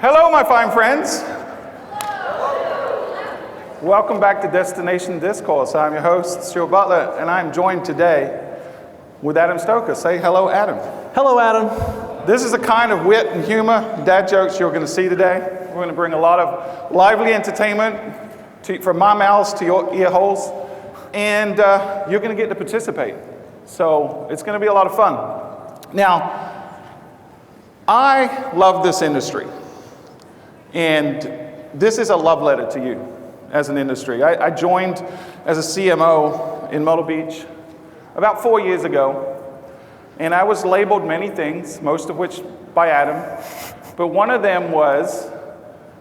Hello, my fine friends. Welcome back to Destination Discourse. I'm your host, Stuart Butler, and I'm joined today with Adam Stoker. Say hello, Adam. Hello, Adam. This is the kind of wit and humor, dad jokes you're going to see today. We're going to bring a lot of lively entertainment from my mouths to your ear holes, and you're going to get to participate. So it's going to be a lot of fun. Now, I love this industry, and this is a love letter to you as an industry. I joined as a CMO in Myrtle Beach about 4 years ago, and I was labeled many things, most of which by Adam, but one of them was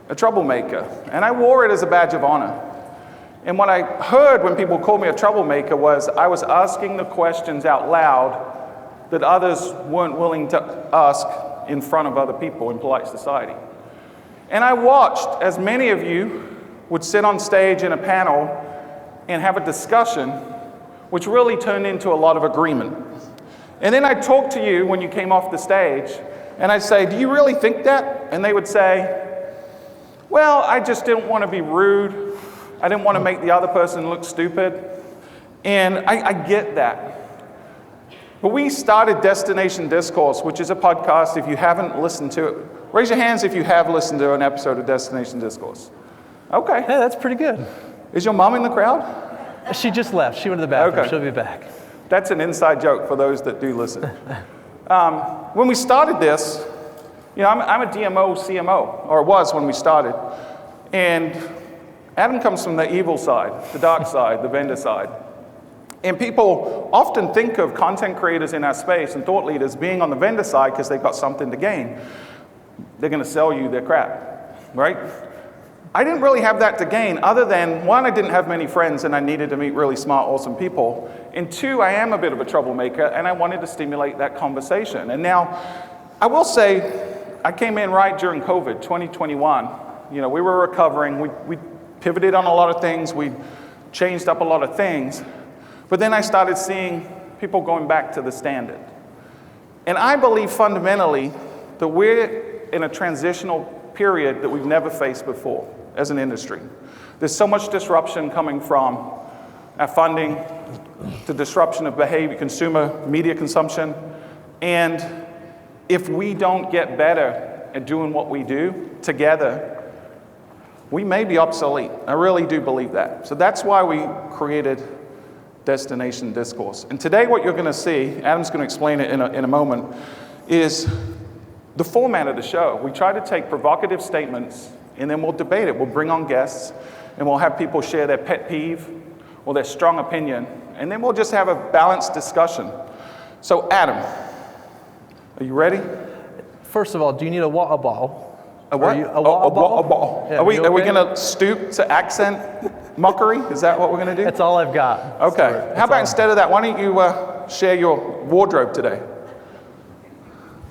a troublemaker, and I wore it as a badge of honor. And what I heard when people called me a troublemaker was I was asking the questions out loud that others weren't willing to ask in front of other people in polite society. And I watched as many of you would sit on stage in a panel and have a discussion, which really turned into a lot of agreement. And then I'd talk to you when you came off the stage, and I'd say, do you really think that? And they would say, well, I just didn't want to be rude. I didn't want to make the other person look stupid. And I get that. But we started Destination Discourse, which is a podcast. If you haven't listened to it, raise your hands if you have listened to an episode of Destination Discourse. Okay. Hey, that's pretty good. Is your mom in the crowd? She just left. She went to the bathroom. Okay. She'll be back. That's an inside joke for those that do listen. When we started this, you know, I'm a DMO, CMO, or was when we started. And Adam comes from the evil side, the dark side, the vendor side. And people often think of content creators in our space and thought leaders being on the vendor side because they've got something to gain. They're going to sell you their crap, right? I didn't really have that to gain other than, one, I didn't have many friends and I needed to meet really smart, awesome people. And two, I am a bit of a troublemaker and I wanted to stimulate that conversation. And now, I will say, I came in right during COVID, 2021. You know, we were recovering. We pivoted on a lot of things. We changed up a lot of things. But then I started seeing people going back to the standard. And I believe fundamentally that we're in a transitional period that we've never faced before as an industry. There's so much disruption coming from our funding, the disruption of behavior, consumer media consumption. And if we don't get better at doing what we do together, we may be obsolete. I really do believe that. So that's why we created Destination Discourse. And today what you're going to see, Adam's going to explain it in a moment, is the format of the show. We try to take provocative statements and then we'll debate it. We'll bring on guests and we'll have people share their pet peeve or their strong opinion, and then we'll just have a balanced discussion. So Adam, are you ready? First of all, do you need a water ball? A what? A water ball? Yeah, are we going to stoop to accent mockery? Is that what we're going to do? That's all I've got. Okay. How about instead of that, why don't you share your wardrobe today?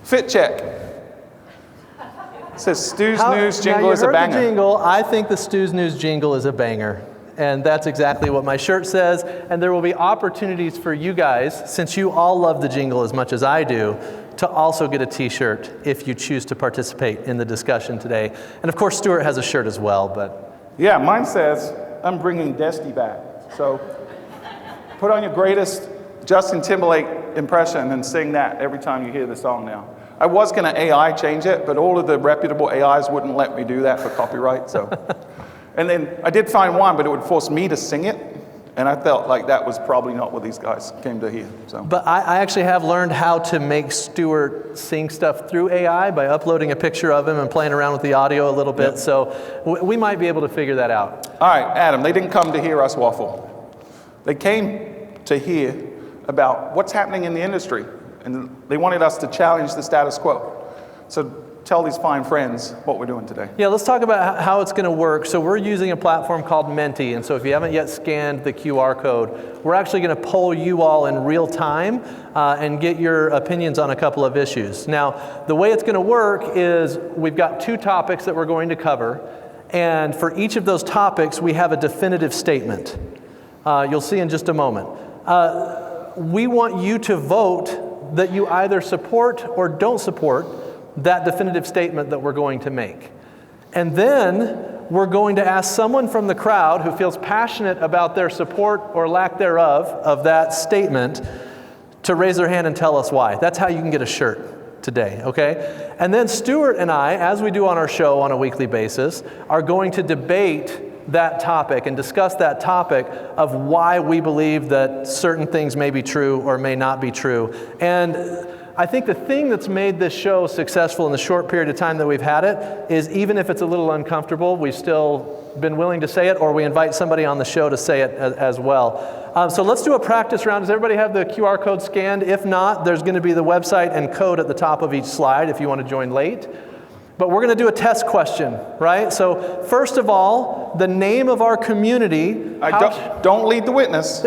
Fit check. It says Stu's News jingle is a banger. The jingle. I think the Stu's News jingle is a banger. And that's exactly what my shirt says. And there will be opportunities for you guys, since you all love the jingle as much as I do, to also get a t-shirt if you choose to participate in the discussion today. And of course, Stuart has a shirt as well, but... Yeah, mine says, I'm bringing Desti back. So put on your greatest Justin Timberlake impression and sing that every time you hear the song now. I was going to AI change it, but all of the reputable AIs wouldn't let me do that for copyright, so... And then I did find one, but it would force me to sing it. And I felt like that was probably not what these guys came to hear. So. But I actually have learned how to make Stuart sing stuff through AI by uploading a picture of him and playing around with the audio a little bit. Yep. So we might be able to figure that out. All right, Adam, they didn't come to hear us waffle. They came to hear about what's happening in the industry. And they wanted us to challenge the status quo. So tell these fine friends what we're doing today. Yeah, let's talk about how it's going to work. So we're using a platform called Menti, and so if you haven't yet scanned the QR code, we're actually going to poll you all in real time and get your opinions on a couple of issues. Now, the way it's going to work is we've got 2 topics that we're going to cover, and for each of those topics, we have a definitive statement. You'll see in just a moment. We want you to vote that you either support or don't support that definitive statement that we're going to make. And then we're going to ask someone from the crowd who feels passionate about their support or lack thereof of that statement to raise their hand and tell us why. That's how you can get a shirt today, okay? And then Stuart and I, as we do on our show on a weekly basis, are going to debate that topic and discuss that topic of why we believe that certain things may be true or may not be true. And I think the thing that's made this show successful in the short period of time that we've had it is even if it's a little uncomfortable, we've still been willing to say it, or we invite somebody on the show to say it as well. So let's do a practice round. Does everybody have the QR code scanned? If not, there's going to be the website and code at the top of each slide if you want to join late. But we're going to do a test question, right? So first of all, the name of our community. Don't lead the witness.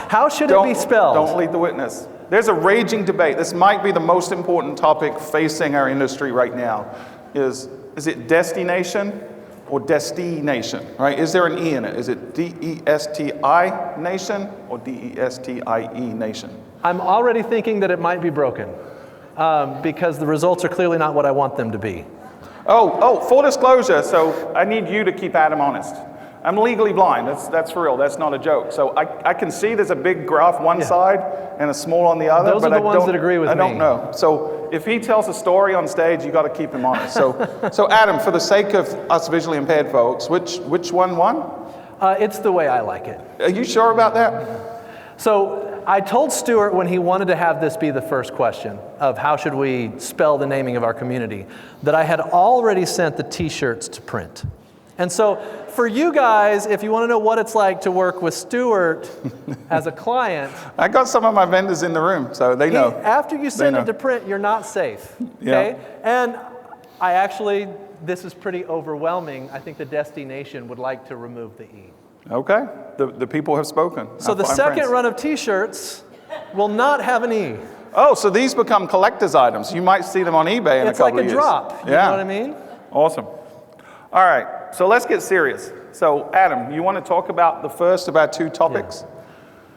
How should it be spelled? Don't lead the witness. There's a raging debate. This might be the most important topic facing our industry right now. Is it destination or destination, right? Is there an E in it? Is it D-E-S-T-I nation or D-E-S-T-I-E nation? I'm already thinking that it might be broken because the results are clearly not what I want them to be. Oh, full disclosure, so I need you to keep Adam honest. I'm legally blind, that's for real, that's not a joke. So I can see there's a big graph one side and a small on the other. Those are the ones that agree with me. I don't know. So if he tells a story on stage, you got to keep him honest. So Adam, for the sake of us visually impaired folks, which one won? It's the way I like it. Are you sure about that? So I told Stuart when he wanted to have this be the first question of how should we spell the naming of our community, that I had already sent the t-shirts to print. And so for you guys, if you want to know what it's like to work with Stuart as a client. I got some of my vendors in the room, so they know. After you send it to print, you're not safe, okay? And I actually, this is pretty overwhelming. I think the destination would like to remove the E. Okay, the people have spoken. So the second run of t-shirts will not have an E. Oh, so these become collector's items. You might see them on eBay in a couple of years. It's like a drop, you know what I mean? Awesome. All right, so let's get serious. So Adam, you want to talk about the first of our two topics?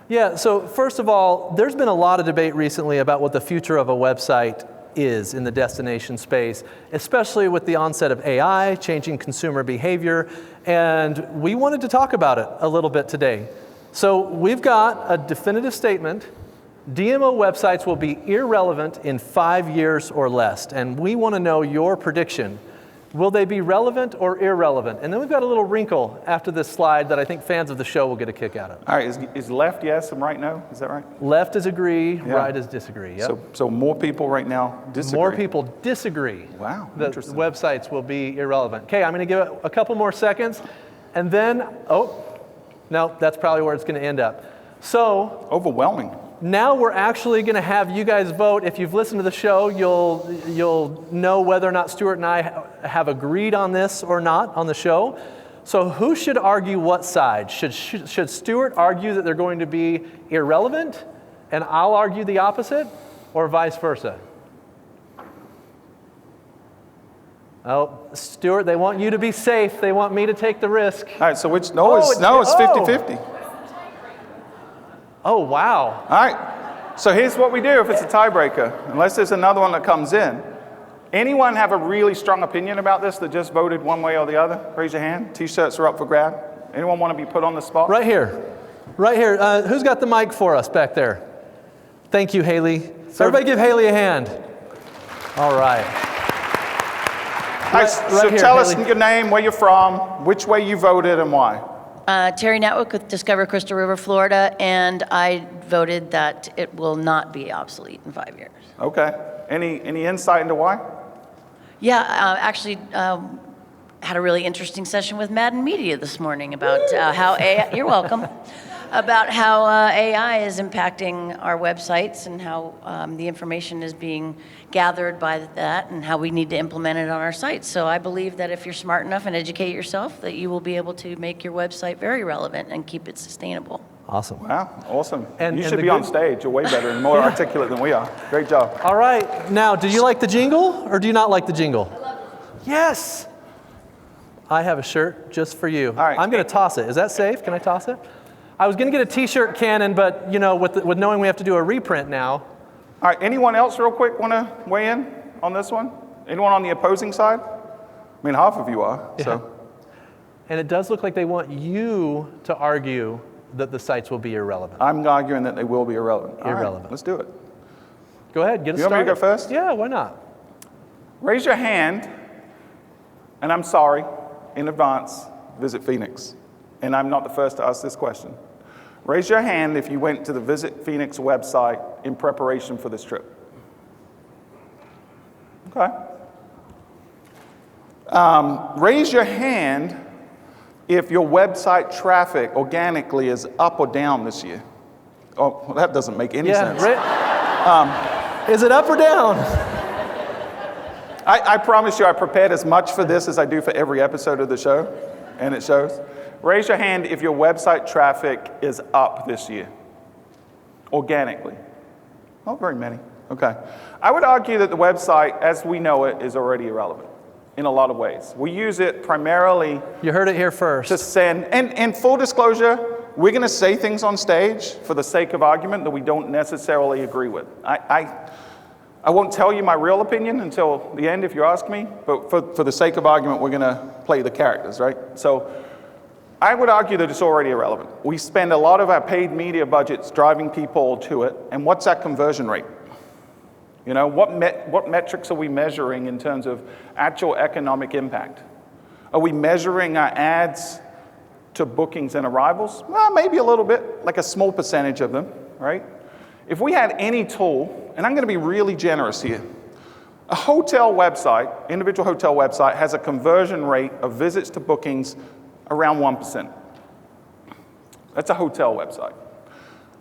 Yeah, so first of all, there's been a lot of debate recently about what the future of a website is in the destination space, especially with the onset of AI, changing consumer behavior, and we wanted to talk about it a little bit today. So we've got a definitive statement. DMO websites will be irrelevant in 5 years or less, and we want to know your prediction. Will they be relevant or irrelevant? And then we've got a little wrinkle after this slide that I think fans of the show will get a kick out of. All right, is left yes and right no? Is that right? Left is agree, right is disagree. Yep. So more people right now disagree? More people disagree. Wow, that interesting. Websites will be irrelevant. Okay, I'm going to give it a couple more seconds, and then, no, that's probably where it's going to end up. So overwhelming. Now we're actually going to have you guys vote. If you've listened to the show, you'll know whether or not Stuart and I have agreed on this or not on the show. So who should argue what side? Should Stuart argue that they're going to be irrelevant, and I'll argue the opposite, or vice versa? Oh, Stuart, they want you to be safe. They want me to take the risk. All right, so it's 50-50. Oh, wow. All right, so here's what we do if it's a tiebreaker, unless there's another one that comes in. Anyone have a really strong opinion about this that just voted one way or the other? Raise your hand. T-shirts are up for grab. Anyone want to be put on the spot? Right here. Right here. Who's got the mic for us back there? Thank you, Haley. Everybody give Haley a hand. All right. So tell us your name, where you're from, which way you voted, and why. Terry Netwick with Discover Crystal River, Florida, and I voted that it will not be obsolete in 5 years. Okay. Any insight into why? Yeah, actually had a really interesting session with Madden Media this morning about how AI, you're welcome, about how AI is impacting our websites and how the information is being gathered by that and how we need to implement it on our sites. So I believe that if you're smart enough and educate yourself, that you will be able to make your website very relevant and keep it sustainable. Awesome. Wow, awesome. And you should be on stage. You're way better and more articulate than we are. Great job. All right. Now, do you like the jingle or do you not like the jingle? I love it. Yes. I have a shirt just for you. All right. I'm going to toss it. Is that safe? Can I toss it? I was going to get a t-shirt cannon, but you know, with knowing we have to do a reprint now. All right, anyone else real quick want to weigh in on this one? Anyone on the opposing side? I mean, half of you are, Yeah. so. And it does look like they want you to argue that the sites will be irrelevant. I'm arguing that they will be irrelevant. All right, Irrelevant. let's do it. Go ahead, get us You want me started. to go first? Yeah, why not? Raise your hand, and I'm sorry, in advance, Visit Phoenix. And I'm not the first to ask this question. Raise your hand if you went to the Visit Phoenix website in preparation for this trip. Okay. Raise your hand if your website traffic organically is up or down this year. Oh, well, that doesn't make any sense. Is it up or down? I promise you I prepared as much for this as I do for every episode of the show, and it shows. Raise your hand if your website traffic is up this year, organically. Not very many. Okay. I would argue that the website, as we know it, is already irrelevant in a lot of ways. We use it primarily You heard it here first. to send, and full disclosure, we're going to say things on stage for the sake of argument that we don't necessarily agree with. I won't tell you my real opinion until the end if you ask me, but for the sake of argument, we're going to play the characters, right? So I would argue that it's already irrelevant. We spend a lot of our paid media budgets driving people to it, and what's our conversion rate? You know, what metrics are we measuring in terms of actual economic impact? Are we measuring our ads to bookings and arrivals? Well, maybe a little bit, like a small percentage of them, right? If we had any tool, and I'm going to be really generous here, a hotel website, individual hotel website, has a conversion rate of visits to bookings around 1%. That's a hotel website.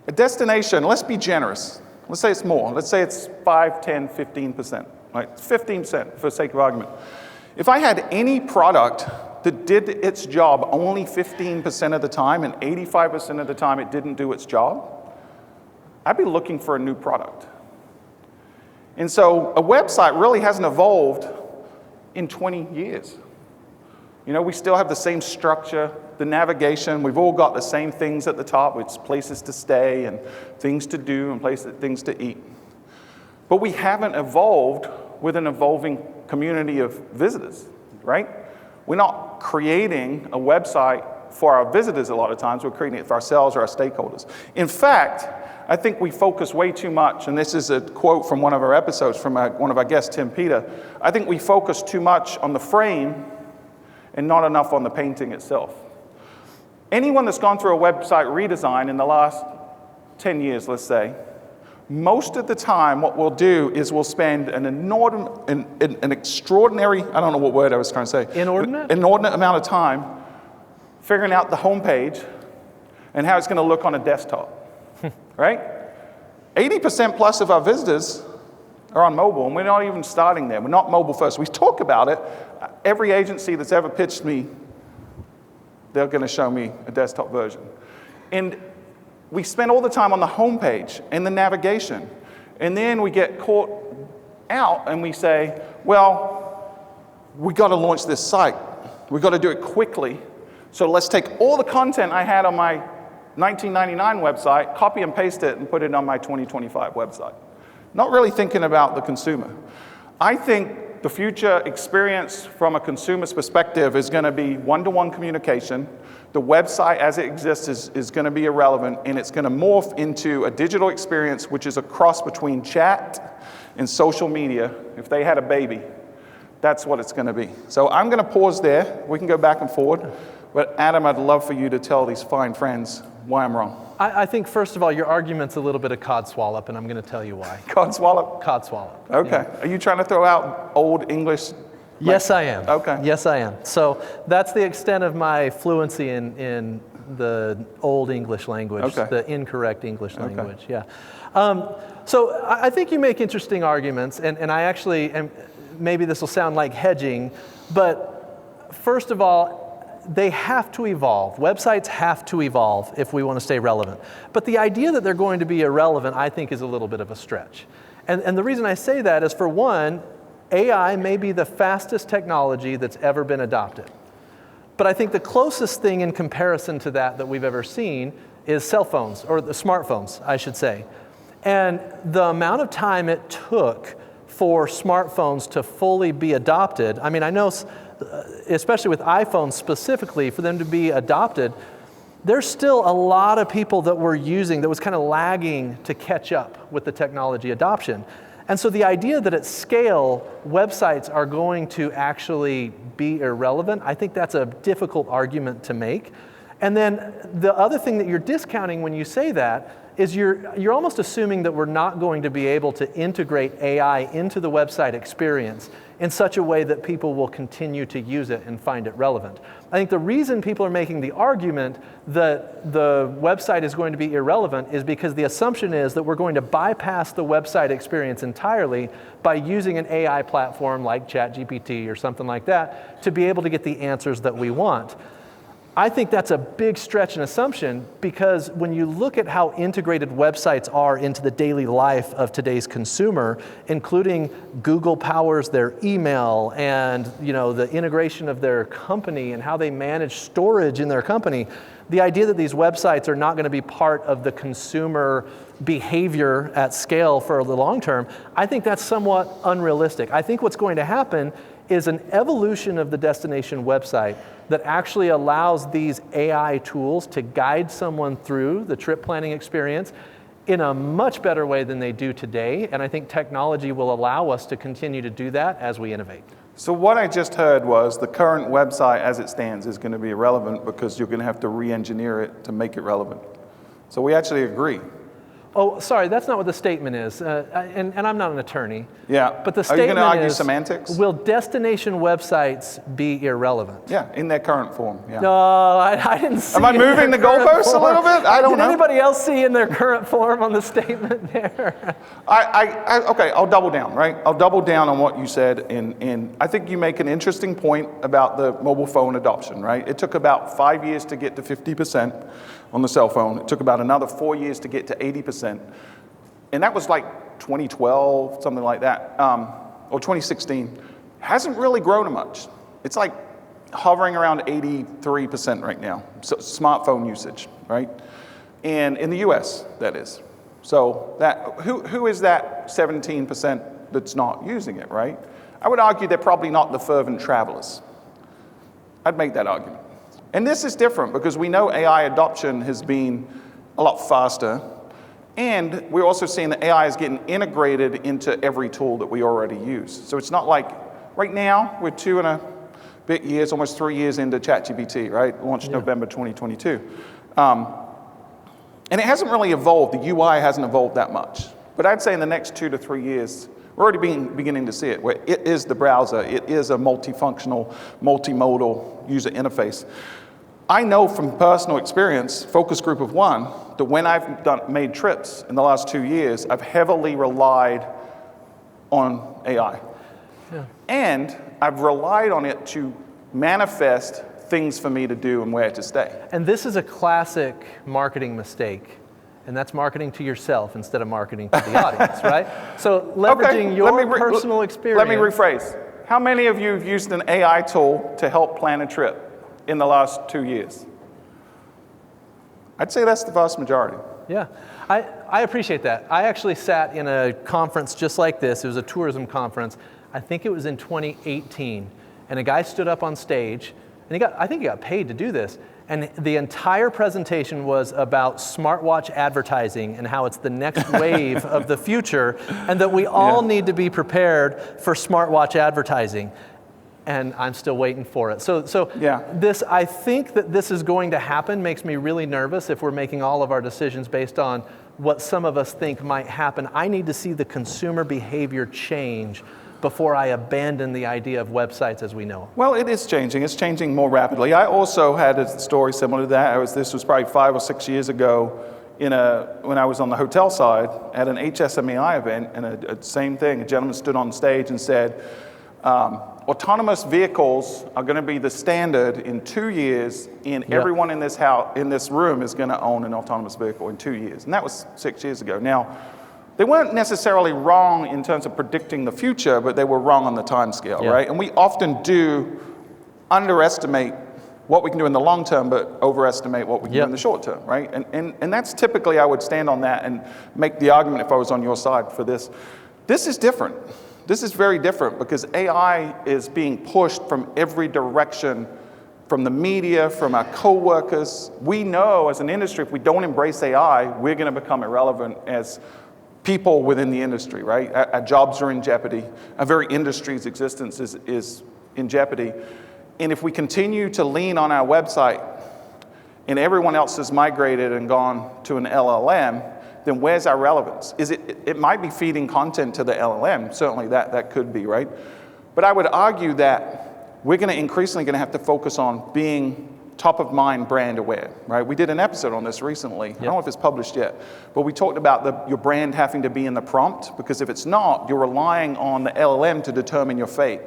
A destination, let's be generous. Let's say it's more. Let's say it's 5, 10, 15%. Right? 15% for the sake of argument. If I had any product that did its job only 15% of the time and 85% of the time it didn't do its job, I'd be looking for a new product. And so a website really hasn't evolved in 20 years. You know, we still have the same structure, the navigation. We've all got the same things at the top. It's places to stay and things to do and things to eat. But we haven't evolved with an evolving community of visitors, right? We're not creating a website for our visitors a lot of times. We're creating it for ourselves or our stakeholders. In fact, I think we focus way too much, and this is a quote from one of our episodes from one of our guests, Tim Peter. I think we focus too much on the frame and not enough on the painting itself. Anyone that's gone through a website redesign in the last 10 years, let's say, most of the time what we'll do is we'll spend an extraordinary, I don't know what word I was trying to say. Inordinate? Inordinate amount of time figuring out the homepage and how it's going to look on a desktop, right? 80% plus of our visitors are on mobile, and we're not even starting there. We're not mobile first. We talk about it. Every agency that's ever pitched me, they're going to show me a desktop version. And we spend all the time on the homepage and the navigation. And then we get caught out and we say, well, we got to launch this site. We got to do it quickly. So let's take all the content I had on my 1999 website, copy and paste it, and put it on my 2025 website. Not really thinking about the consumer. I think the future experience from a consumer's perspective is going to be one-to-one communication. The website as it exists is going to be irrelevant, and it's going to morph into a digital experience which is a cross between chat and social media. If they had a baby, that's what it's going to be. So I'm going to pause there. We can go back and forward. But Adam, I'd love for you to tell these fine friends why I'm wrong. I think, first of all, your argument's a little bit of codswallop, and I'm going to tell you why. Codswallop? Codswallop. Okay. Yeah. Are you trying to throw out old English? Yes, I am. Okay. Yes, I am. So that's the extent of my fluency in the old English language, Okay. the incorrect English language. Yeah. So I think you make interesting arguments, and I actually, and maybe this will sound like hedging, but first of all, they have to evolve. Websites have to evolve if we want to stay relevant. But the idea that they're going to be irrelevant, I think, is a little bit of a stretch. And the reason I say that is, for one, AI may be the fastest technology that's ever been adopted. But I think the closest thing in comparison to that we've ever seen is cell phones, or the smartphones, I should say. And the amount of time it took for smartphones to fully be adopted, I mean, I know especially with iPhones specifically, for them to be adopted, there's still a lot of people that were using, that was kind of lagging to catch up with the technology adoption. And so the idea that at scale, websites are going to actually be irrelevant, I think that's a difficult argument to make. And then the other thing that you're discounting when you say that is you're almost assuming that we're not going to be able to integrate AI into the website experience in such a way that people will continue to use it and find it relevant. I think the reason people are making the argument that the website is going to be irrelevant is because the assumption is that we're going to bypass the website experience entirely by using an AI platform like ChatGPT or something like that to be able to get the answers that we want. I think that's a big stretch and assumption, because when you look at how integrated websites are into the daily life of today's consumer, including Google powers their email and the integration of their company and how they manage storage in their company, the idea that these websites are not going to be part of the consumer behavior at scale for the long term, I think that's somewhat unrealistic. I think what's going to happen is an evolution of the destination website that actually allows these AI tools to guide someone through the trip planning experience in a much better way than they do today. And I think technology will allow us to continue to do that as we innovate. So what I just heard was the current website as it stands is going to be irrelevant because you're going to have to re-engineer it to make it relevant. So we actually agree. Oh, sorry, that's not what the statement is. And I'm not an attorney. Yeah. But the Are you statement going to argue is, semantics? will destination websites be irrelevant? Yeah, in their current form. Yeah. No, I didn't see. Am I moving the goalposts a little bit? I don't know. Did anybody else see in their current form on the statement there? Okay, I'll double down, right? I'll double down on what you said, and I think you make an interesting point about the mobile phone adoption, right? It took about 5 years to get to 50% on the cell phone. It took about another 4 years to get to 80%. And that was like 2012, something like that, or 2016. Hasn't really grown much. It's like hovering around 83% right now, so smartphone usage, right? And in the US, that is. So that who is that 17% that's not using it, right? I would argue they're probably not the fervent travelers. I'd make that argument. And this is different because we know AI adoption has been a lot faster, and we're also seeing that AI is getting integrated into every tool that we already use. So it's not like, right now, we're 2 and a bit years, almost 3 years into ChatGPT, right? Launched November 2022. And it hasn't really evolved. The UI hasn't evolved that much. But I'd say in the next 2 to 3 years, we're already beginning to see it, where it is the browser, it is a multifunctional, multimodal user interface. I know from personal experience, focus group of one, that when I've made trips in the last 2 years, I've heavily relied on AI. Yeah. And I've relied on it to manifest things for me to do and where to stay. And this is a classic marketing mistake. And that's marketing to yourself instead of marketing to the audience, right? So leveraging your personal experience. Let me rephrase. How many of you have used an AI tool to help plan a trip in the last 2 years? I'd say that's the vast majority. Yeah, I appreciate that. I actually sat in a conference just like this. It was a tourism conference. I think it was in 2018. And a guy stood up on stage, and I think he got paid to do this. And the entire presentation was about smartwatch advertising and how it's the next wave of the future, and that we all need to be prepared for smartwatch advertising. And I'm still waiting for it. So I think that this is going to happen makes me really nervous if we're making all of our decisions based on what some of us think might happen. I need to see the consumer behavior change before I abandon the idea of websites as we know them. Well, it is changing. It's changing more rapidly. I also had a story similar to that. This was probably 5 or 6 years ago when I was on the hotel side at an HSMEI event, and same thing. A gentleman stood on stage and said, autonomous vehicles are going to be the standard in 2 years, and everyone in this room is going to own an autonomous vehicle in 2 years. And that was 6 years ago. Now, they weren't necessarily wrong in terms of predicting the future, but they were wrong on the time scale, right? And we often do underestimate what we can do in the long term, but overestimate what we can do in the short term, right? And that's typically, I would stand on that and make the argument if I was on your side for this. This is different. This is very different because AI is being pushed from every direction, from the media, from our coworkers. We know as an industry, if we don't embrace AI, we're going to become irrelevant as people within the industry, right? Our jobs are in jeopardy. Our very industry's existence is in jeopardy. And if we continue to lean on our website and everyone else has migrated and gone to an LLM, then where's our relevance? It might be feeding content to the LLM, certainly that could be, right? But I would argue that we're going to increasingly going to have to focus on being top of mind brand aware, right? We did an episode on this recently. Yep. I don't know if it's published yet, but we talked about your brand having to be in the prompt, because if it's not, you're relying on the LLM to determine your fate.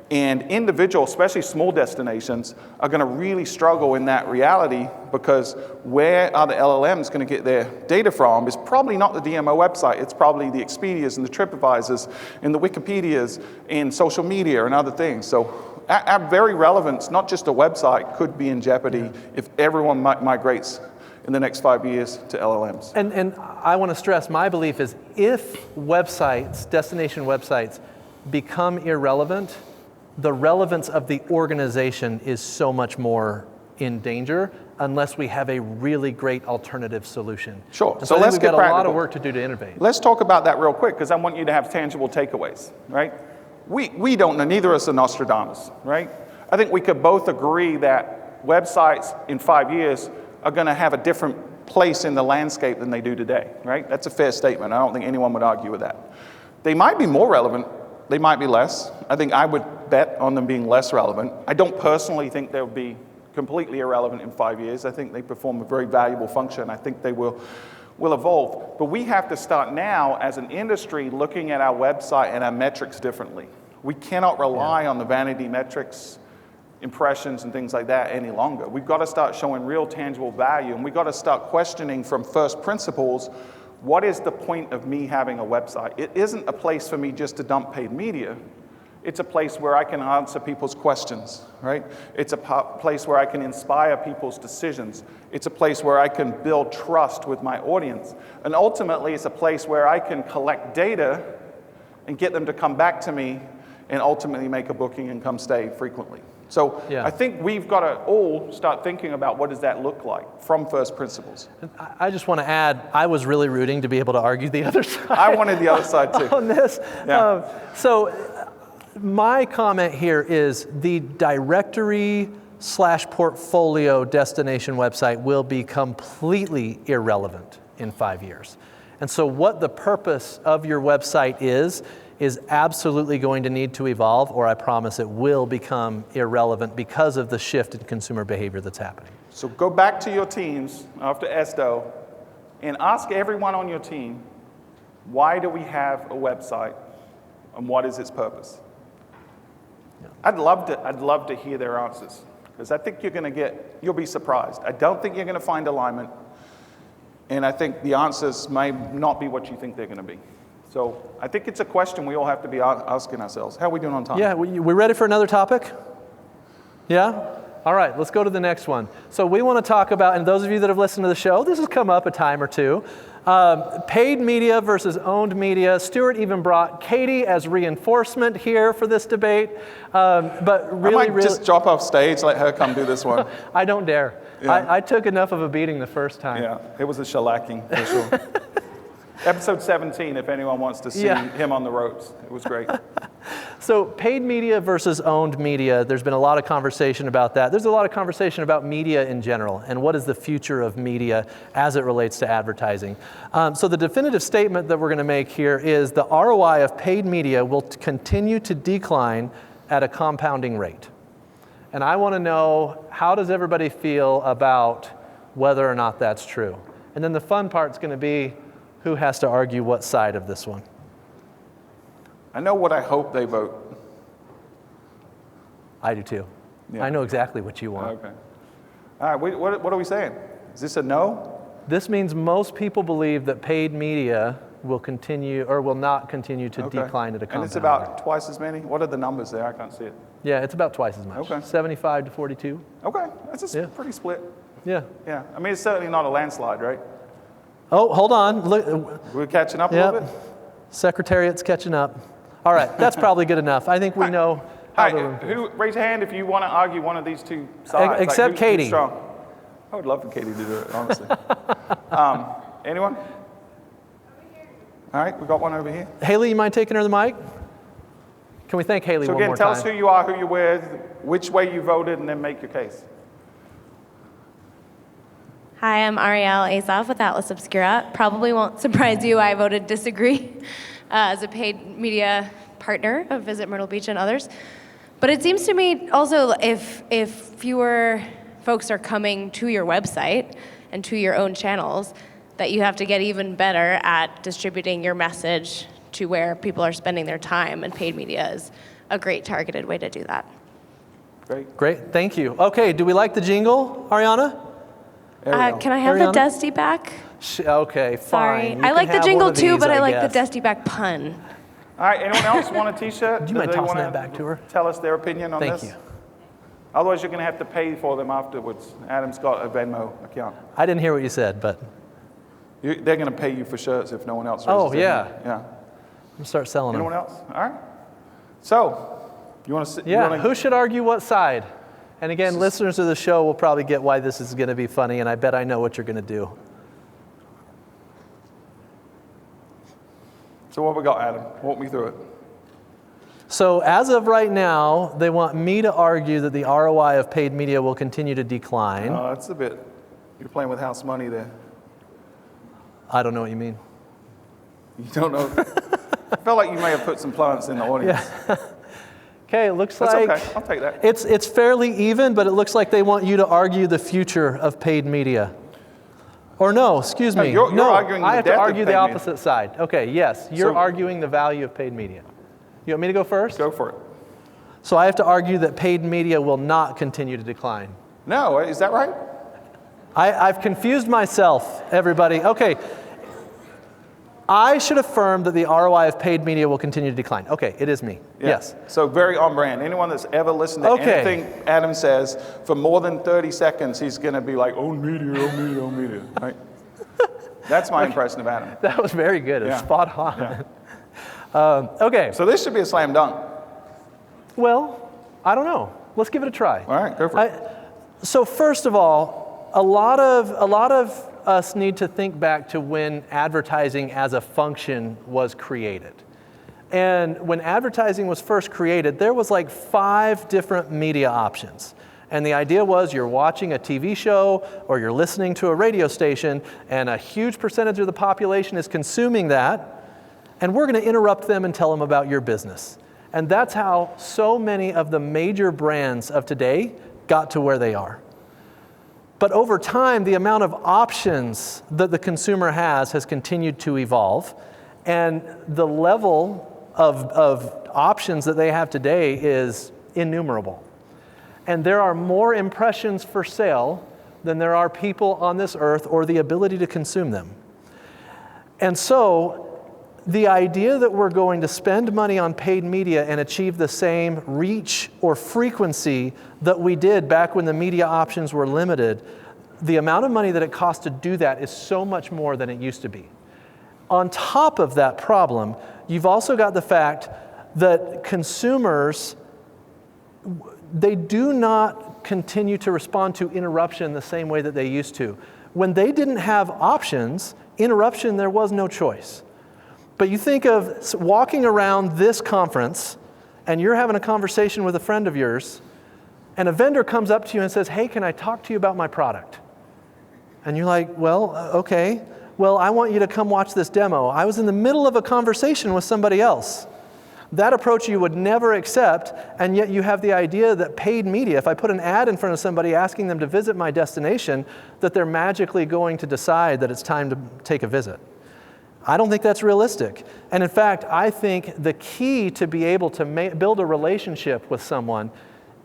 And individuals, especially small destinations, are going to really struggle in that reality, because where are the LLMs going to get their data from is probably not the DMO website. It's probably the Expedias and the TripAdvisors and the Wikipedias and social media and other things. So our very relevance, not just a website, could be in jeopardy if everyone migrates in the next 5 years to LLMs. And I want to stress, my belief is if websites, destination websites, become irrelevant, the relevance of the organization is so much more in danger unless we have a really great alternative solution. Sure. And so let's we've get got practical. a lot of work to do to innovate. Let's talk about that real quick, because I want you to have tangible takeaways, right? We don't know, neither of us are Nostradamus, right? I think we could both agree that websites in 5 years are going to have a different place in the landscape than they do today, right? That's a fair statement. I don't think anyone would argue with that. They might be more relevant. They might be less. I think I would bet on them being less relevant. I don't personally think they'll be completely irrelevant in 5 years. I think they perform a very valuable function. I think they will evolve. But we have to start now as an industry looking at our website and our metrics differently. We cannot rely on the vanity metrics, impressions and things like that any longer. We've got to start showing real tangible value, and we've got to start questioning from first principles, what is the point of me having a website? It isn't a place for me just to dump paid media. It's a place where I can answer people's questions, right? It's a place where I can inspire people's decisions. It's a place where I can build trust with my audience. And ultimately, it's a place where I can collect data and get them to come back to me and ultimately make a booking and come stay frequently. So I think we've got to all start thinking about what does that look like from first principles. I just want to add, I was really rooting to be able to argue the other side. I wanted the other side too. On this. Yeah. So my comment here is the directory/portfolio destination website will be completely irrelevant in 5 years. And so what the purpose of your website is absolutely going to need to evolve, or I promise it will become irrelevant because of the shift in consumer behavior that's happening. So go back to your teams after ESTO and ask everyone on your team, why do we have a website and what is its purpose? Yeah. I'd love to hear their answers, because I think you'll be surprised. I don't think you're going to find alignment, and I think the answers may not be what you think they're going to be. So I think it's a question we all have to be asking ourselves. How are we doing on time? Yeah, we ready for another topic? Yeah? All right, let's go to the next one. So we want to talk about, and those of you that have listened to the show, this has come up a time or two, paid media versus owned media. Stuart even brought Katie as reinforcement here for this debate. But really, I might just drop off stage, let her come do this one. I don't dare. Yeah. I took enough of a beating the first time. Yeah, it was a shellacking for sure. Episode 17, if anyone wants to see him on the ropes. It was great. So paid media versus owned media, there's been a lot of conversation about that. There's a lot of conversation about media in general and what is the future of media as it relates to advertising. So the definitive statement that we're going to make here is the ROI of paid media will continue to decline at a compounding rate. And I want to know, how does everybody feel about whether or not that's true? And then the fun part's going to be, who has to argue what side of this one? I know what I hope they vote. I do too. Yeah. I know exactly what you want. Okay. All right, what are we saying? Is this a no? This means most people believe that paid media will continue or will not continue to decline at a compound rate. And it's about twice as many? What are the numbers there? I can't see it. Yeah, it's about twice as much. Okay. 75 to 42. Okay, that's a pretty split. Yeah. Yeah, I mean, it's certainly not a landslide, right? Oh, hold on. Look, we're catching up a little bit? Secretariat's catching up. All right, that's probably good enough. I think we know how All right, raise your hand if you want to argue one of these two sides. Except Katie. Who's strong? I would love for Katie to do it, honestly. Anyone? All right, we got one over here. Haley, you mind taking her the mic? Can we thank Haley So one again, more tell time? us who you are, who you're with, which way you voted, and then make your case. Hi, I'm Ariel Azov with Atlas Obscura. Probably won't surprise you, I voted disagree as a paid media partner of Visit Myrtle Beach and others. But it seems to me also if fewer folks are coming to your website and to your own channels, that you have to get even better at distributing your message to where people are spending their time, and paid media is a great targeted way to do that. Great, thank you. Okay, do we like the jingle, Ariana? Can I have Ariana? the Dusty back? Okay, Sorry. fine. You I can like the have jingle one of too, these, but I like the guess. Dusty back pun. All right, anyone else want a T-shirt? Do you mind they tossing wanna that back to her? Tell us their opinion on Thank this? you. Otherwise, you're going to have to pay for them afterwards. Adam's got a Venmo account. I didn't hear what you said, but They're going to pay you for shirts if no one else raises Oh, their yeah. hand. Yeah. I'm gonna start selling Anyone them. else? All right. So, you want to sit? Yeah, who should argue what side? And again, listeners of the show will probably get why this is going to be funny, and I bet I know what you're going to do. So what we got, Adam? Walk me through it. So as of right now, they want me to argue that the ROI of paid media will continue to decline. That's a bit, you're playing with house money there. I don't know what you mean. You don't know. I felt like you may have put some plants in the audience. Okay, it looks That's like okay. I'll take that. it's fairly even, but it looks like they want you to argue the future of paid media. Or no, excuse me. you're arguing I the have death to of argue the paid media. opposite side. Okay, yes, you're So- arguing the value of paid media. You want me to go first? Go for it. So I have to argue that paid media will not continue to decline. No, is that right? I've confused myself, everybody. Okay. I should affirm that the ROI of paid media will continue to decline. Okay, it is me. Yeah. Yes. So very on brand. Anyone that's ever listened to Okay. anything Adam says for more than 30 seconds, he's going to be like, own media, own media, own media. Right? That's my impression of Adam. That was very good. It's Yeah. spot on. Yeah. Okay. So this should be a slam dunk. Well, I don't know. Let's give it a try. All right, go for it. So first of all, a lot of us need to think back to when advertising as a function was created. And when advertising was first created, there was like 5 different media options. And the idea was you're watching a TV show or you're listening to a radio station, and a huge percentage of the population is consuming that, and we're going to interrupt them and tell them about your business. And that's how so many of the major brands of today got to where they are. But over time, the amount of options that the consumer has continued to evolve, and the level of options that they have today is innumerable. And there are more impressions for sale than there are people on this earth or the ability to consume them. And so the idea that we're going to spend money on paid media and achieve the same reach or frequency that we did back when the media options were limited, the amount of money that it costs to do that is so much more than it used to be. On top of that problem, you've also got the fact that consumers, they do not continue to respond to interruption the same way that they used to. When they didn't have options, interruption, there was no choice. But you think of walking around this conference and you're having a conversation with a friend of yours, and a vendor comes up to you and says, hey, can I talk to you about my product? And you're like, well, okay. Well, I want you to come watch this demo. I was in the middle of a conversation with somebody else. That approach you would never accept, and yet you have the idea that paid media, if I put an ad in front of somebody asking them to visit my destination, that they're magically going to decide that it's time to take a visit. I don't think that's realistic. And in fact, I think the key to be able to build a relationship with someone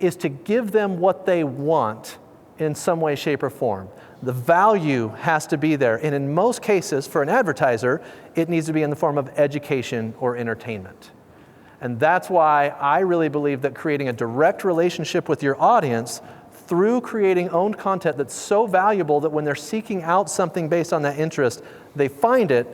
is to give them what they want in some way, shape, or form. The value has to be there. And in most cases, for an advertiser, it needs to be in the form of education or entertainment. And that's why I really believe that creating a direct relationship with your audience through creating owned content that's so valuable that when they're seeking out something based on that interest, they find it,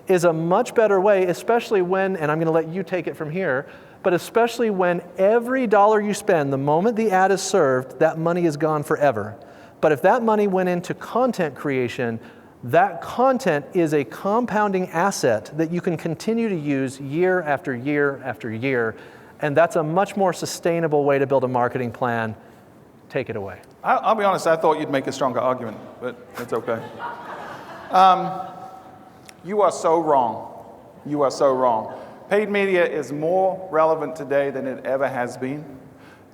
is a much better way, especially when, and I'm going to let you take it from here, but especially when every dollar you spend, the moment the ad is served, that money is gone forever. But if that money went into content creation, that content is a compounding asset that you can continue to use year after year after year. And that's a much more sustainable way to build a marketing plan. Take it away. I'll be honest, I thought you'd make a stronger argument, but it's okay. You are so wrong. You are so wrong. Paid media is more relevant today than it ever has been.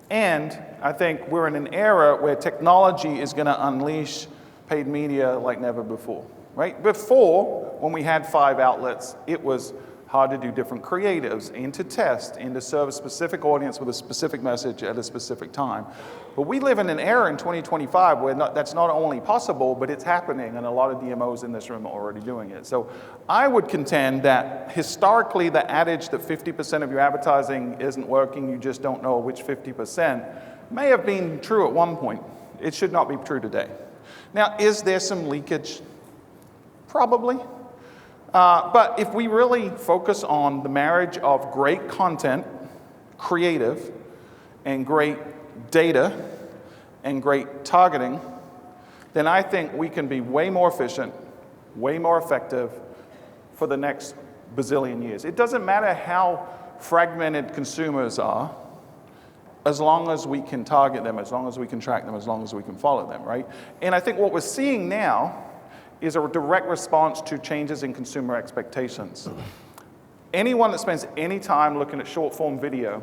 And I think we're in an era where technology is going to unleash paid media like never before, right? Before, when we had 5 outlets, it was hard to do different creatives and to test and to serve a specific audience with a specific message at a specific time. But we live in an era in 2025 where that's not only possible, but it's happening, and a lot of DMOs in this room are already doing it. So I would contend that historically the adage that 50% of your advertising isn't working, you just don't know which 50%, may have been true at one point. It should not be true today. Now, is there some leakage? Probably. But if we really focus on the marriage of great content, creative, and great data, and great targeting, then I think we can be way more efficient, way more effective for the next bazillion years. It doesn't matter how fragmented consumers are, as long as we can target them, as long as we can track them, as long as we can follow them, right? And I think what we're seeing now is a direct response to changes in consumer expectations. Anyone that spends any time looking at short-form video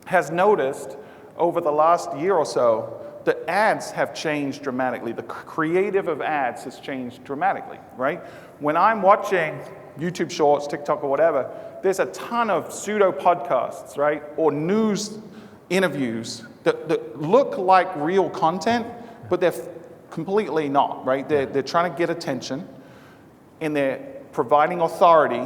has noticed over the last year or so that ads have changed dramatically. The creative of ads has changed dramatically, right? When I'm watching YouTube Shorts, TikTok, or whatever, there's a ton of pseudo-podcasts, right? Or news interviews that look like real content, but they're completely not, right? They're trying to get attention, and they're providing authority,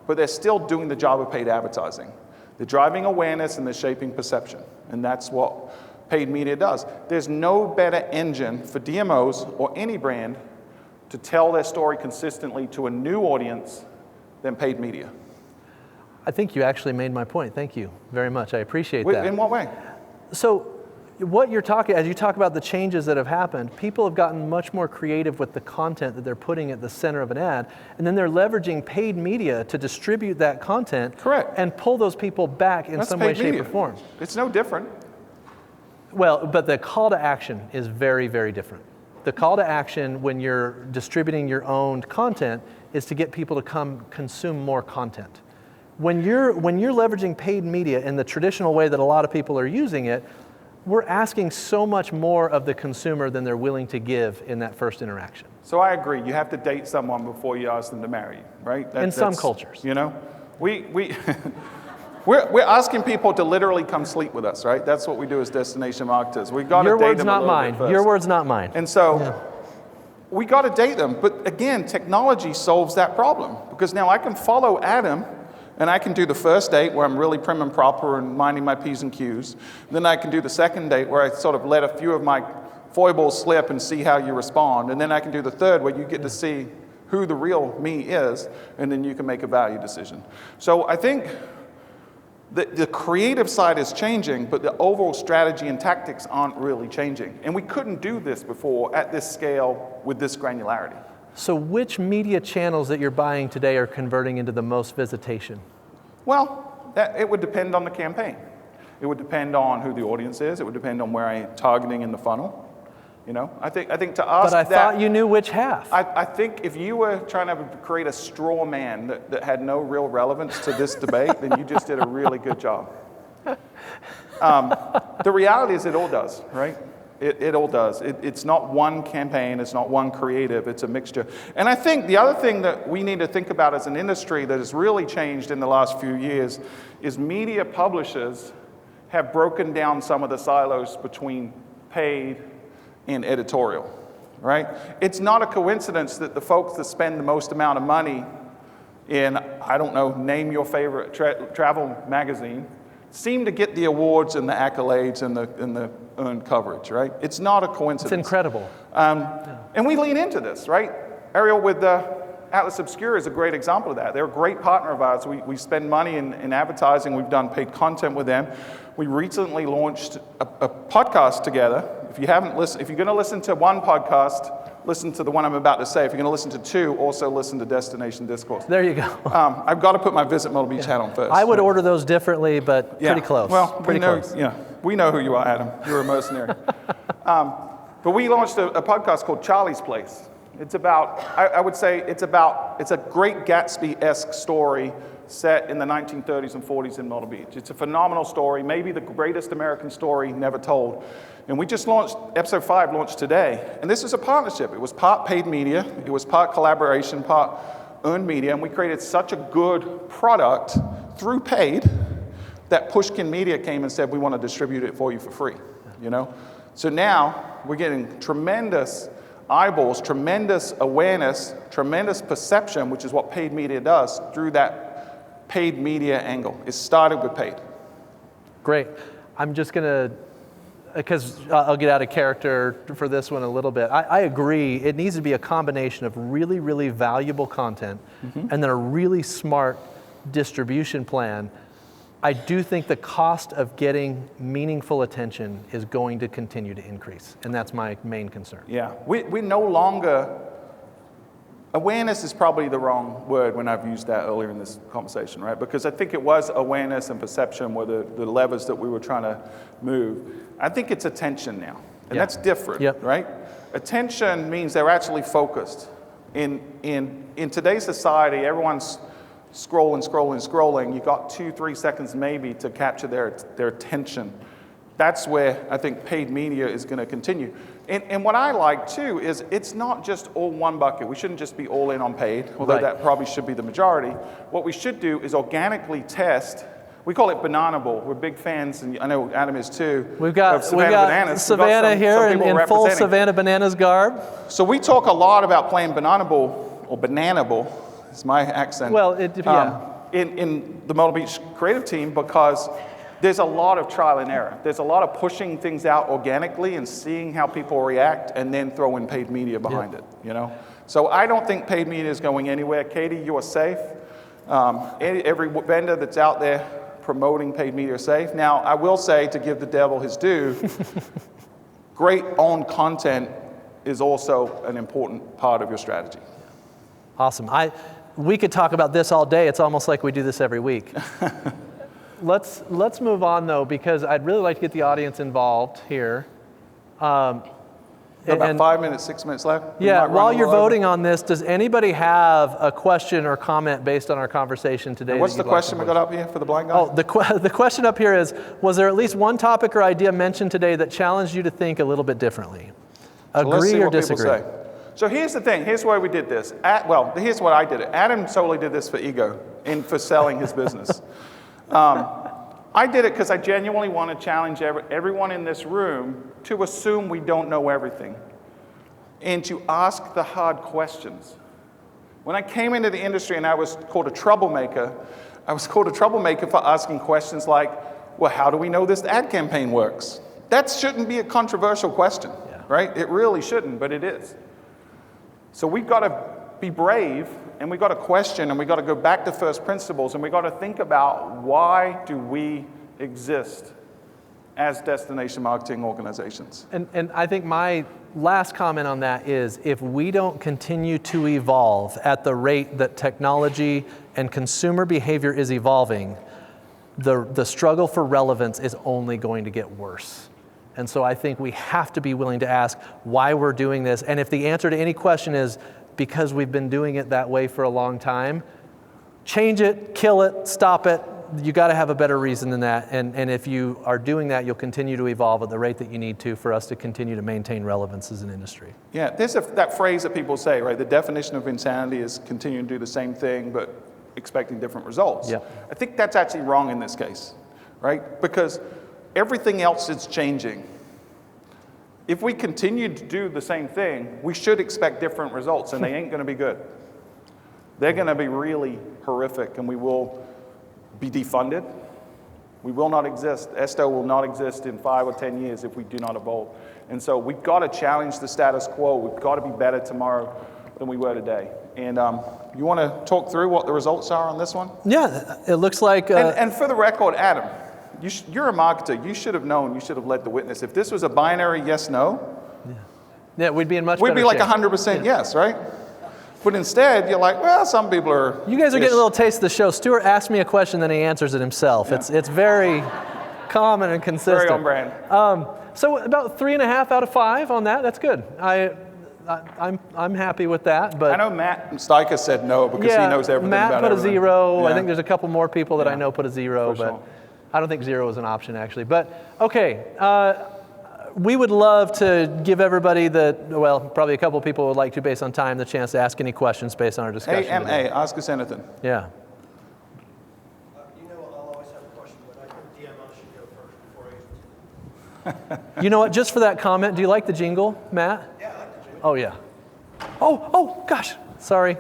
but they're still doing the job of paid advertising. They're driving awareness and they're shaping perception, and that's what paid media does. There's no better engine for DMOs or any brand to tell their story consistently to a new audience than paid media. I think you actually made my point. Thank you very much. I appreciate that. In what way? So what you're talking, as you talk about the changes that have happened, people have gotten much more creative with the content that they're putting at the center of an ad, and then they're leveraging paid media to distribute that content. Correct. And pull those people back in some way, shape, or form. It's no different. Well, but the call to action is very, very different. The call to action when you're distributing your own content is to get people to come consume more content. When you're leveraging paid media in the traditional way that a lot of people are using it, we're asking so much more of the consumer than they're willing to give in that first interaction. So I agree. You have to date someone before you ask them to marry you, right? In some cultures. You know, we're asking people to literally come sleep with us, right? That's what we do as destination marketers. We got to date them a little bit first. Your words, not mine. And so we got to date them. But again, technology solves that problem, because now I can follow Adam, and I can do the first date where I'm really prim and proper and minding my P's and Q's. Then I can do the second date where I sort of let a few of my foibles slip and see how you respond. And then I can do the third where you get to see who the real me is, and then you can make a value decision. So I think the creative side is changing, but the overall strategy and tactics aren't really changing. And we couldn't do this before at this scale with this granularity. So which media channels that you're buying today are converting into the most visitation? Well, it would depend on the campaign. It would depend on who the audience is. It would depend on where I'm targeting in the funnel. You know, I think to ask But I thought you knew which half. I think if you were trying to create a straw man that had no real relevance to this debate, then you just did a really good job. The reality is it all does, right? It all does. It's not one campaign, it's not one creative, it's a mixture. And I think the other thing that we need to think about as an industry that has really changed in the last few years is media publishers have broken down some of the silos between paid and editorial, right? It's not a coincidence that the folks that spend the most amount of money in, I don't know, name your favorite travel magazine, seem to get the awards and the accolades and the earned coverage, right? It's not a coincidence. It's incredible. And we lean into this, right? Ariel, with the Atlas Obscura is a great example of that. They're a great partner of ours. We spend money in advertising. We've done paid content with them. We recently launched a podcast together. If you're going to listen to one podcast, listen to the one I'm about to say. If you're going to listen to two, also listen to Destination Discourse. There you go. I've got to put my Visit Myrtle Beach hat on first. I would order those differently, but pretty close. Well, pretty close. Yeah, we know who you are, Adam. You're a mercenary. But we launched a podcast called Charlie's Place. It's about, I would say, it's a great Gatsby-esque story set in the 1930s and 40s in Myrtle Beach. It's a phenomenal story, maybe the greatest American story never told. And we just launched, episode 5 launched today. And this is a partnership. It was part paid media, it was part collaboration, part earned media, and we created such a good product through paid that Pushkin Media came and said, we want to distribute it for you for free, you know? So now we're getting tremendous eyeballs, tremendous awareness, tremendous perception, which is what paid media does, through that paid media angle. It started with paid. Great. I'm just going to, because I'll get out of character for this one a little bit. I agree. It needs to be a combination of really, really valuable content and then a really smart distribution plan. I do think the cost of getting meaningful attention is going to continue to increase, and that's my main concern. Yeah, we no longer, awareness is probably the wrong word when I've used that earlier in this conversation, right? Because I think it was awareness and perception were the levers that we were trying to move. I think it's attention now, and that's different, right? Attention means they're actually focused. In today's society, everyone's scrolling. You got 2-3 seconds maybe to capture their attention. That's where I think paid media is going to continue. And what I like too is it's not just all one bucket. We shouldn't just be all in on paid, although that probably should be the majority. What we should do is organically test. We call it Bananable. We're big fans, and I know Adam is too. We've got Savannah here in full Savannah Bananas garb. So we talk a lot about playing Bananable or Bananable. It's my accent. Well, in the Myrtle Beach creative team, because there's a lot of trial and error. There's a lot of pushing things out organically and seeing how people react, and then throw in paid media behind it. You know, so I don't think paid media is going anywhere. Katie, you are safe. Every vendor that's out there promoting paid media is safe. Now, I will say, to give the devil his due, great owned content is also an important part of your strategy. Awesome. We could talk about this all day. It's almost like we do this every week. Let's move on though, because I'd really like to get the audience involved here. About 5 minutes, 6 minutes left. Yeah, while you're voting on this, does anybody have a question or comment based on our conversation today? And what's the question we got up here for the blind guy? Oh, the question up here is, was there at least one topic or idea mentioned today that challenged you to think a little bit differently? Agree or disagree? So here's the thing. Here's why we did this. Here's what I did it. Adam solely did this for ego and for selling his business. I did it because I genuinely want to challenge everyone in this room to assume we don't know everything and to ask the hard questions. When I came into the industry and I was called a troublemaker, for asking questions like, well, how do we know this ad campaign works? That shouldn't be a controversial question, right? It really shouldn't, but it is. So we've got to be brave, and we've got to question, and we've got to go back to first principles, and we've got to think about, why do we exist as destination marketing organizations? And I think my last comment on that is, if we don't continue to evolve at the rate that technology and consumer behavior is evolving, the struggle for relevance is only going to get worse. And so I think we have to be willing to ask why we're doing this. And if the answer to any question is because we've been doing it that way for a long time, change it, kill it, stop it. You got to have a better reason than that. And if you are doing that, you'll continue to evolve at the rate that you need to for us to continue to maintain relevance as an industry. Yeah, there's that phrase that people say, right? The definition of insanity is continuing to do the same thing but expecting different results. Yeah. I think that's actually wrong in this case, right? Because everything else is changing. If we continue to do the same thing, we should expect different results, and they ain't going to be good. They're going to be really horrific, and we will be defunded. We will not exist. ESTO will not exist in 5 or 10 years if we do not evolve. And so we've got to challenge the status quo. We've got to be better tomorrow than we were today. And you want to talk through what the results are on this one? Yeah, it looks like... And for the record, Adam, you're a marketer. You should have known. You should have led the witness. If this was a binary yes/no, yeah, we'd be in much we'd better be like shape. 100% yes, right? But instead, you're like, well, some people are... You guys are getting a little taste of the show. Stuart asks me a question, then he answers it himself. Yeah. It's very common and consistent. Very on brand. So about 3.5 out of 5 on that. That's good. I'm happy with that. But I know Matt Steicher said no because he knows everything Matt about put everything. a 0. Yeah. I think there's a couple more people that I know put a 0, For but sure. I don't think 0 is an option actually. But okay, we would love to give everybody probably a couple people would like to, based on time, the chance to ask any questions based on our discussion. AMA, today. ask us anything. Yeah. I'll always have a question, but I think DMO should go first before agency. You know what? Just for that comment, do you like the jingle, Matt? Yeah, I like the jingle. Oh yeah. Oh gosh. Sorry.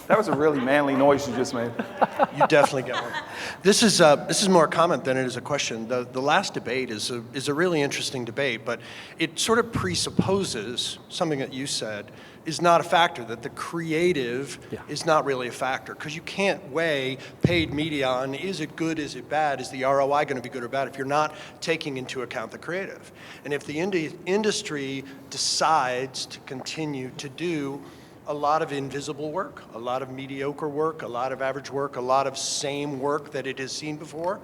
That was a really manly noise you just made. You definitely get one. This is more a comment than it is a question. The last debate is a really interesting debate, but it sort of presupposes something that you said is not a factor, that the creative is not really a factor, because you can't weigh paid media on is it good, is it bad, is the ROI going to be good or bad if you're not taking into account the creative. And if the industry decides to continue to do a lot of invisible work, a lot of mediocre work, a lot of average work, a lot of same work that it has seen before,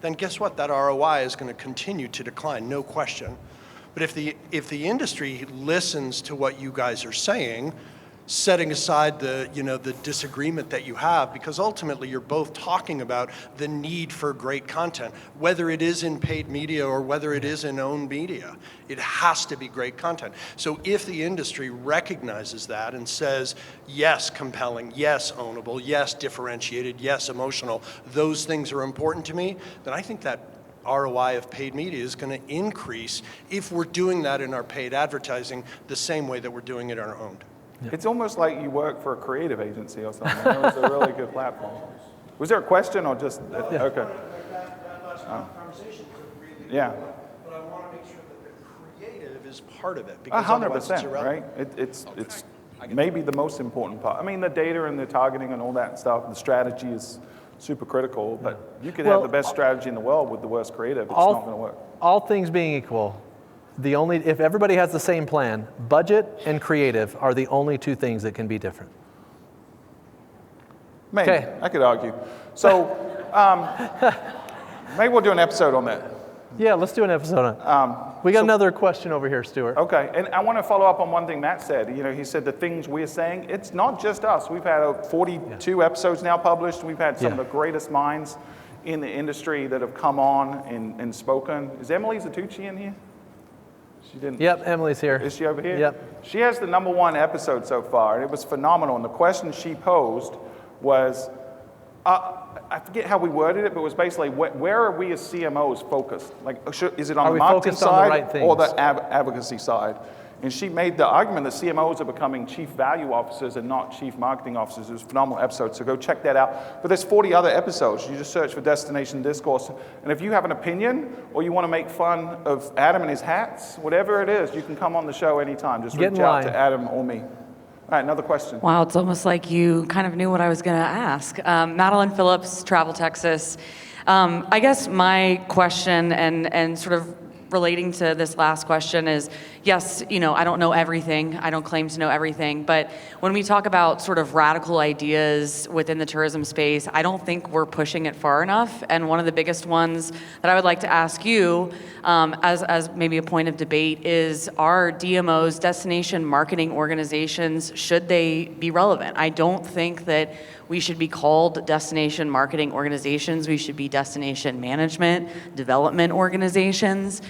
then guess what? That ROI is going to continue to decline, no question. But if the industry listens to what you guys are saying, setting aside the disagreement that you have, because ultimately you're both talking about the need for great content, whether it is in paid media or whether it is in owned media. It has to be great content. So if the industry recognizes that and says, yes, compelling, yes, ownable, yes, differentiated, yes, emotional, those things are important to me, then I think that ROI of paid media is going to increase if we're doing that in our paid advertising the same way that we're doing it in our owned. It's almost like you work for a creative agency or something. It was a really good platform. Was there a question or just, okay. That last conversation is a really good one, but I want to make sure that the creative is part of it, because otherwise it's 100%, irrelevant. right? It's maybe the most important part. I mean, the data and the targeting and all that stuff, the strategy is super critical, but you could have the best strategy in the world with the worst creative. It's not going to work. All things being equal, if everybody has the same plan, budget and creative are the only two things that can be different. Maybe. Okay. I could argue. So maybe we'll do an episode on that. Yeah, let's do an episode on it. We got another question over here, Stuart. Okay, and I want to follow up on one thing Matt said. You know, he said the things we're saying, it's not just us. We've had 42 episodes now published. We've had some of the greatest minds in the industry that have come on and spoken. Is Emily Zatucci in here? She didn't. Yep, Emily's here. Is she over here? Yep. She has the #1 episode so far, and it was phenomenal. And the question she posed was, I forget how we worded it, but it was basically, where are we as CMOs focused? Like, is it on the marketing side or the advocacy side? And she made the argument that CMOs are becoming chief value officers and not chief marketing officers. It was a phenomenal episode, so go check that out. But there's 40 other episodes. You just search for Destination Discourse. And if you have an opinion or you want to make fun of Adam and his hats, whatever it is, you can come on the show anytime. Just reach out to Adam or me. All right, another question. Wow, it's almost like you kind of knew what I was going to ask. Madeline Phillips, Travel Texas. I guess my question and sort of relating to this last question is, yes, I don't know everything. I don't claim to know everything. But when we talk about sort of radical ideas within the tourism space, I don't think we're pushing it far enough. And one of the biggest ones that I would like to ask you, as maybe a point of debate, is are DMOs, destination marketing organizations, should they be relevant? I don't think that we should be called destination marketing organizations. We should be destination management, development organizations.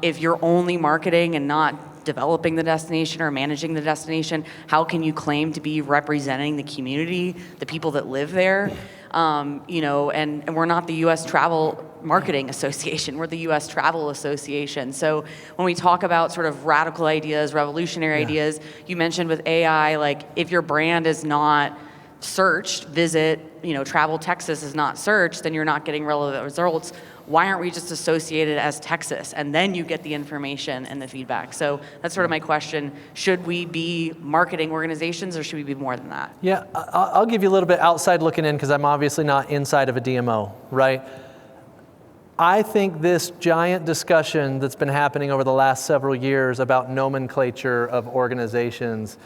If you're only marketing and not developing the destination or managing the destination, how can you claim to be representing the community, the people that live there? And we're not the U.S. Travel Marketing Association, we're the U.S. Travel Association. So when we talk about sort of radical ideas, revolutionary ideas, you mentioned with AI, like if your brand is not searched, Travel Texas is not searched, then you're not getting relevant results. why aren't we just associated as Texas? And then you get the information and the feedback. So that's sort of my question. Should we be marketing organizations, or should we be more than that? Yeah, I'll give you a little bit outside looking in, because I'm obviously not inside of a DMO, right? I think this giant discussion that's been happening over the last several years about nomenclature of organizations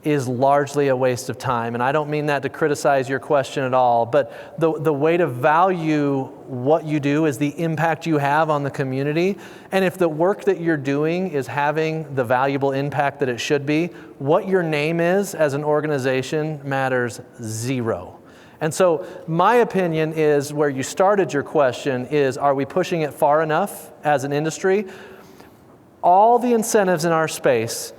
is largely a waste of time. And I don't mean that to criticize your question at all, but the way to value what you do is the impact you have on the community. And if the work that you're doing is having the valuable impact that it should be, what your name is as an organization matters zero. And so my opinion is, where you started your question is, are we pushing it far enough as an industry? All the incentives in our space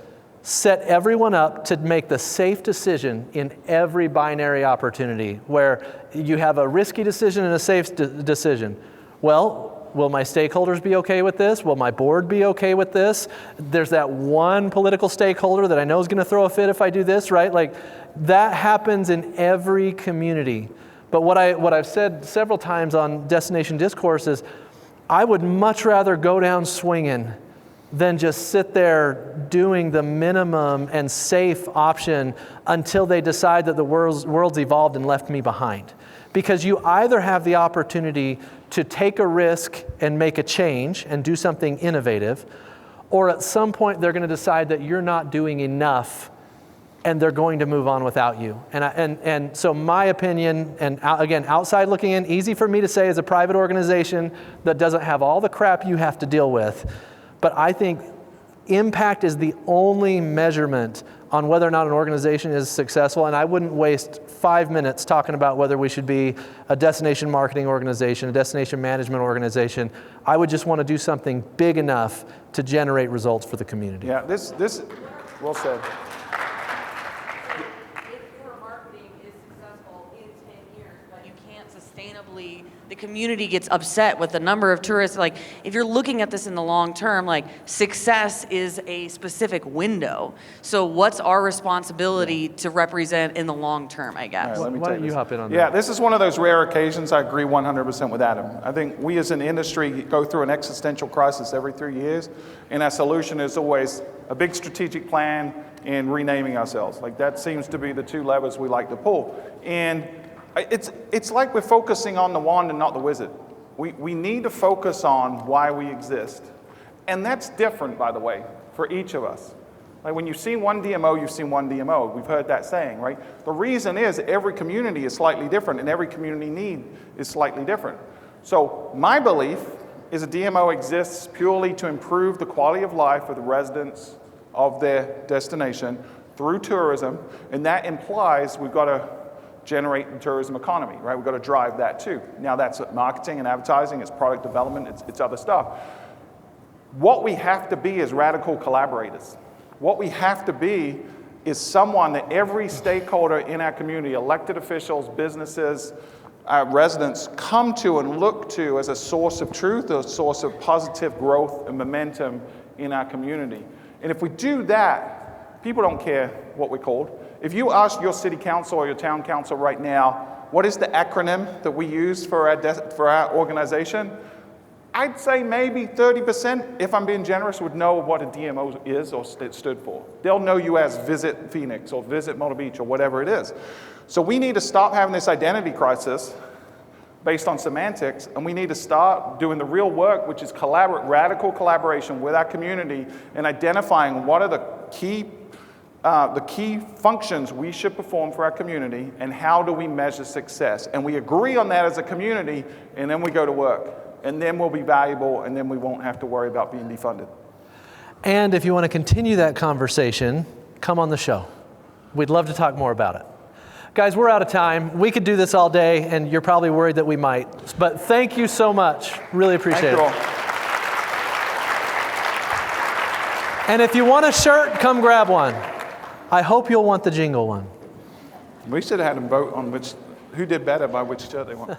set everyone up to make the safe decision in every binary opportunity, where you have a risky decision and a safe decision. Well, will my stakeholders be okay with this? Will my board be okay with this? There's that one political stakeholder that I know is going to throw a fit if I do this, right? Like, that happens in every community. But what I've said several times on Destination Discourse is, I would much rather go down swinging than just sit there doing the minimum and safe option until they decide that the world's evolved and left me behind. Because you either have the opportunity to take a risk and make a change and do something innovative, or at some point they're going to decide that you're not doing enough and they're going to move on without you. And so my opinion, and again, outside looking in, easy for me to say as a private organization that doesn't have all the crap you have to deal with, but I think impact is the only measurement on whether or not an organization is successful. And I wouldn't waste 5 minutes talking about whether we should be a destination marketing organization, a destination management organization. I would just want to do something big enough to generate results for the community. Yeah, this well said. If your marketing is successful in 10 years, but you can't sustainably, the community gets upset with the number of tourists. Like, if you're looking at this in the long term, like, success is a specific window. So what's our responsibility to represent in the long term, I guess? All right, let me Why take don't you this. hop in on that? Yeah, this is one of those rare occasions I agree 100% with Adam. I think we as an industry go through an existential crisis every 3 years, and our solution is always a big strategic plan and renaming ourselves. Like, that seems to be the two levers we like to pull. And it's like we're focusing on the wand and not the wizard. We need to focus on why we exist. And that's different, by the way, for each of us. Like, when you've seen one DMO, you've seen one DMO. We've heard that saying, right? The reason is every community is slightly different, and every community need is slightly different. So my belief is a DMO exists purely to improve the quality of life of the residents of their destination through tourism, and that implies we've got to generate the tourism economy, right? We've got to drive that too. Now, that's marketing and advertising, it's product development, it's other stuff. What we have to be is radical collaborators. What we have to be is someone that every stakeholder in our community, elected officials, businesses, residents, come to and look to as a source of truth, a source of positive growth and momentum in our community. And if we do that, people don't care what we're called. If you ask your city council or your town council right now, what is the acronym that we use for our organization? I'd say maybe 30%, if I'm being generous, would know what a DMO is or it stood for. They'll know you as Visit Phoenix or Visit Myrtle Beach or whatever it is. So we need to stop having this identity crisis based on semantics, and we need to start doing the real work, which is radical collaboration with our community and identifying what are the key functions we should perform for our community, and how do we measure success. And we agree on that as a community, and then we go to work. And then we'll be valuable, and then we won't have to worry about being defunded. And if you want to continue that conversation, come on the show. We'd love to talk more about it. Guys, we're out of time. We could do this all day, and you're probably worried that we might. But thank you so much. Really appreciate it. Thank you all. And if you want a shirt, come grab one. I hope you'll want the jingle one. We should have had them vote on who did better by which shirt they want.